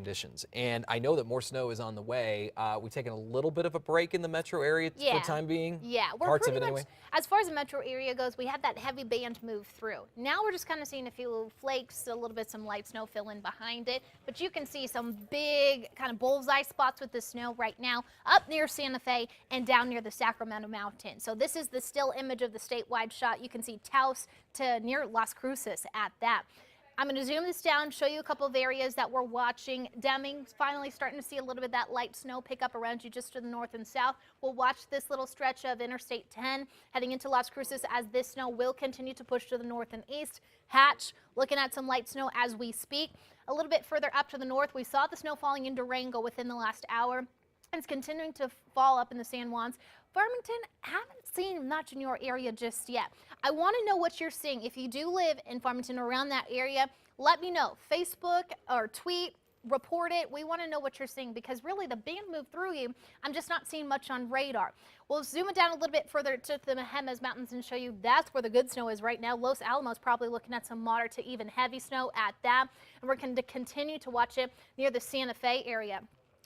conditions. And I know that more snow is on the way. We've taken a little bit of a break in the metro area for the time being. Yeah, we're parts pretty of it much, anyway. as far as the metro area goes, we had that heavy band move through. Now we're just kind of seeing a few flakes, a little bit some light snow fill in behind it. But you can see some big kind of bullseye spots with the snow right now up near Santa Fe and down near the Sacramento Mountains. So this is the still image of the statewide shot. You can see Taos to near Las Cruces at that. I'm going to zoom this down, show you a couple of areas that we're watching. Deming's finally starting to see a little bit of that light snow pick up around you just to the north and south. We'll watch this little stretch of Interstate 10 heading into Las Cruces as this snow will continue to push to the north and east. Hatch, looking at some light snow as we speak. A little bit further up to the north, we saw the snow falling in Durango within the last hour. It's continuing to fall up in the San Juans. Farmington, haven't seen much in your area just yet. I want to know what you're seeing. If you do live in Farmington or around that area, let me know. Facebook or tweet, report it. We want to know what you're seeing because really the band moved through you. I'm just not seeing much on radar. We'll zoom it down a little bit further to the Mehemes Mountains and show you that's where the good snow is right now. Los Alamos probably looking at some moderate to even heavy snow at that. And we're going to continue to watch it near the Santa Fe area.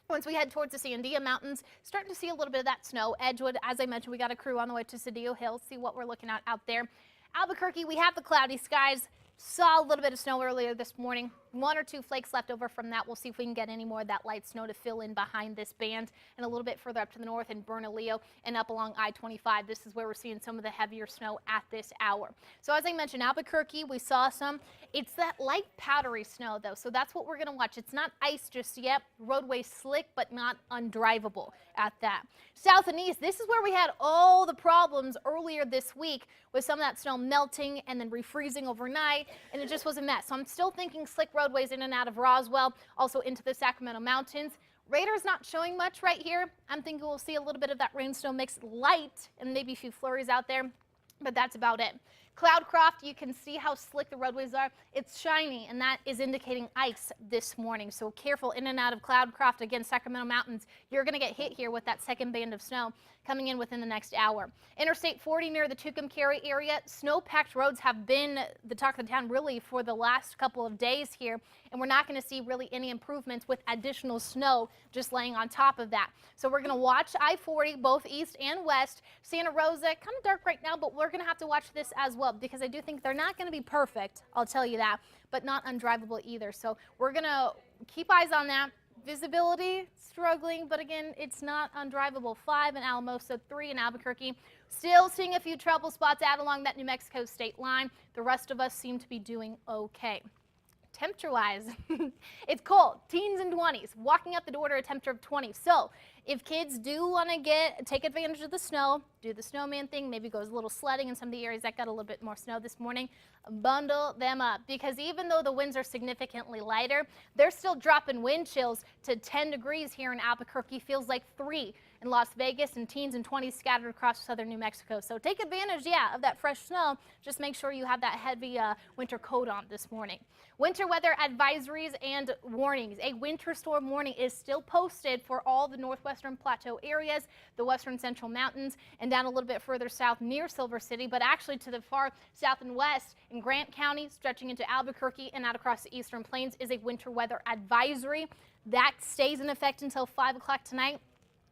Once we head towards the Sandia Mountains, starting to see a little bit of that snow. Edgewood, as I mentioned, we got a crew on the way to Cedillo Hills, see what we're looking at out there. Albuquerque, we have the cloudy skies. Saw a little bit of snow earlier this morning. 1 or 2 flakes left over from that. We'll see if we can get any more of that light snow to fill in behind this band and a little bit further up to the north in Bernalillo and up along I-25. This is where we're seeing some of the heavier snow at this hour. So as I mentioned, Albuquerque, we saw some. It's that light powdery snow though, so that's what we're going to watch. It's not ice just yet. Roadway slick, but not undrivable at that. South and east, this is where we had all the problems earlier this week with some of that snow melting and then refreezing overnight, and it just was a mess. So I'm still thinking slick roadways in and out of Roswell, also into the Sacramento Mountains. Radar's not showing much right here. I'm thinking we'll see a little bit of that rain snow mix light and maybe a few flurries out there, but that's about it. Cloudcroft, you can see how slick the roadways are. It's shiny, and that is indicating ice this morning. So careful in and out of Cloudcroft. Again, Sacramento Mountains, you're going to get hit here with that second band of snow coming in within the next hour. Interstate 40 near the Tucumcari area, snow-packed roads have been the talk of the town really for the last couple of days here, and we're not going to see really any improvements with additional snow just laying on top of that. So we're going to watch I-40 both east and west. Santa Rosa, kind of dark right now, but we're going to have to watch this as well because I do think they're not going to be perfect, I'll tell you that, but not undrivable either. So we're going to keep eyes on that. Visibility, struggling, but again, it's not undrivable. 5 in Alamosa, 3 in Albuquerque. Still seeing a few trouble spots out along that New Mexico state line. The rest of us seem to be doing okay. Temperature-wise, it's cold, teens and 20s, walking up the door to a temperature of 20. So if kids do want to take advantage of the snow, do the snowman thing, maybe go a little sledding in some of the areas that got a little bit more snow this morning, bundle them up because even though the winds are significantly lighter, they're still dropping wind chills to 10 degrees here in Albuquerque, feels like 3 in Las Vegas, and teens and 20s scattered across southern New Mexico. So take advantage, yeah, of that fresh snow. Just make sure you have that heavy winter coat on this morning. Winter weather advisories and warnings. A winter storm warning is still posted for all the northwestern plateau areas, the western central mountains, and down a little bit further south near Silver City, but actually to the far south and west in Grant County, stretching into Albuquerque and out across the eastern plains is a winter weather advisory. That stays in effect until 5 o'clock tonight.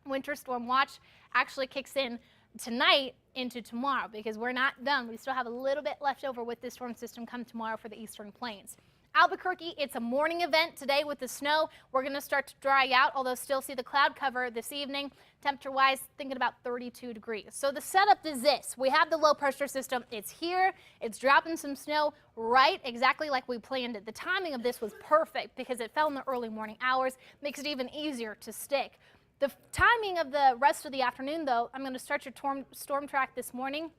Winter storm watch actually kicks in tonight into tomorrow because we're not done. We still have a little bit left over with this storm system come tomorrow for the eastern plains. Albuquerque, it's a morning event today with the snow. We're going to start to dry out, although still see the cloud cover this evening. Temperature-wise, thinking about 32 degrees. So the setup is this. We have the low pressure system. It's here. It's dropping some snow right exactly like we planned it. The timing of this was perfect because it fell in the early morning hours. Makes it even easier to stick. The timing of the rest of the afternoon, though, I'm going to start your storm track this morning.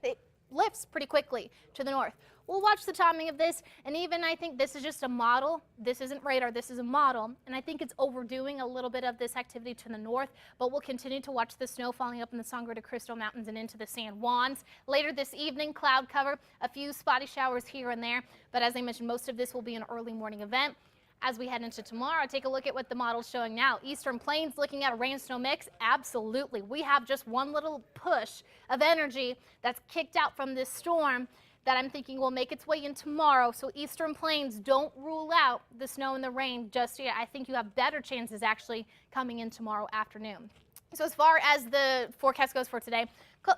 It lifts pretty quickly to the north. We'll watch the timing of this, and even I think this is just a model. This isn't radar, this is a model, and I think it's overdoing a little bit of this activity to the north, but we'll continue to watch the snow falling up in the Sangre de Cristo Mountains and into the San Juans. Later this evening, cloud cover, a few spotty showers here and there, but as I mentioned, most of this will be an early morning event. As we head into tomorrow, take a look at what the model's showing now. Eastern Plains looking at a rain-snow mix. Absolutely. We have just one little push of energy that's kicked out from this storm that I'm thinking will make its way in tomorrow. So Eastern Plains, don't rule out the snow and the rain just yet. I think you have better chances actually coming in tomorrow afternoon. So as far as the forecast goes for today,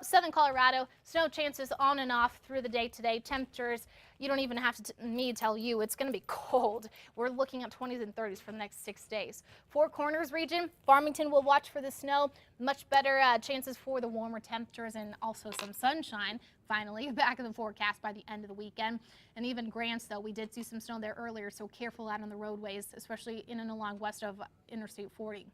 southern Colorado, snow chances on and off through the day today. Temperatures, you don't even have to me tell you, it's going to be cold. We're looking at 20s and 30s for the next 6 days. Four Corners region, Farmington will watch for the snow. Much better chances for the warmer temperatures and also some sunshine. Finally, back in the forecast by the end of the weekend. And even Grants, though, we did see some snow there earlier, so careful out on the roadways, especially in and along west of Interstate 40.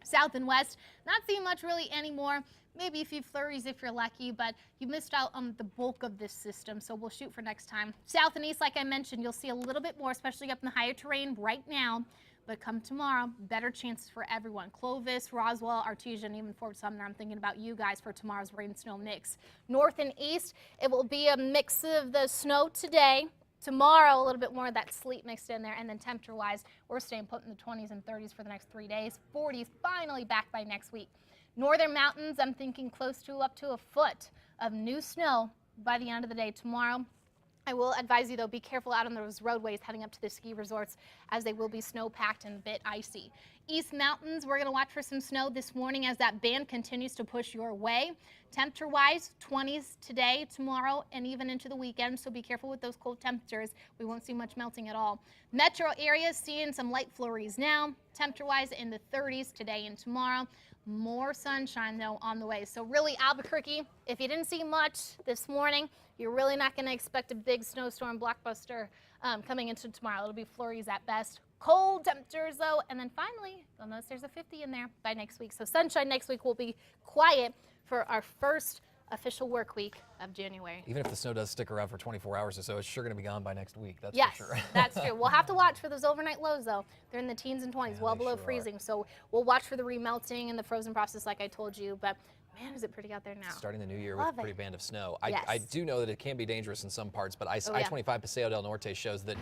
South and west, not seeing much really anymore. Maybe a few flurries if you're lucky, but you missed out on the bulk of this system, so we'll shoot for next time. South and east, like I mentioned, you'll see a little bit more, especially up in the higher terrain right now. But come tomorrow, better chances for everyone. Clovis, Roswell, Artesian, even Fort Sumner. I'm thinking about you guys for tomorrow's rain-snow mix. North and east, it will be a mix of the snow today. Tomorrow, a little bit more of that sleet mixed in there, and then temperature-wise, we're staying put in the 20s and 30s for the next 3 days. 40s finally back by next week. Northern mountains, I'm thinking close to up to a foot of new snow by the end of the day tomorrow. I will advise you, though, be careful out on those roadways heading up to the ski resorts as they will be snow-packed and a bit icy. East Mountains, we're going to watch for some snow this morning as that band continues to push your way. Temperature-wise, 20s today, tomorrow, and even into the weekend, so be careful with those cold temperatures. We won't see much melting at all. Metro areas seeing some light flurries now. Temperature-wise in the 30s today and tomorrow. More sunshine, though, on the way. So really, Albuquerque, if you didn't see much this morning, you're really not going to expect a big snowstorm blockbuster coming into tomorrow. It'll be flurries at best. Cold temperatures, though, and then finally, you'll notice there's a 50 in there by next week. So sunshine next week will be quiet for our first official work week of January. Even if the snow does stick around for 24 hours or so, it's sure going to be gone by next week. That's yes, for sure. That's true. We'll have to watch for those overnight lows, though. They're in the teens and 20s, Yeah, well they below sure freezing. So we'll watch for the remelting and the frozen process, like I told you. But man, is it pretty out there now. Starting the new year Love with a pretty band of snow. Yes. I do know that it can be dangerous in some parts, but I-25 Paseo del Norte shows that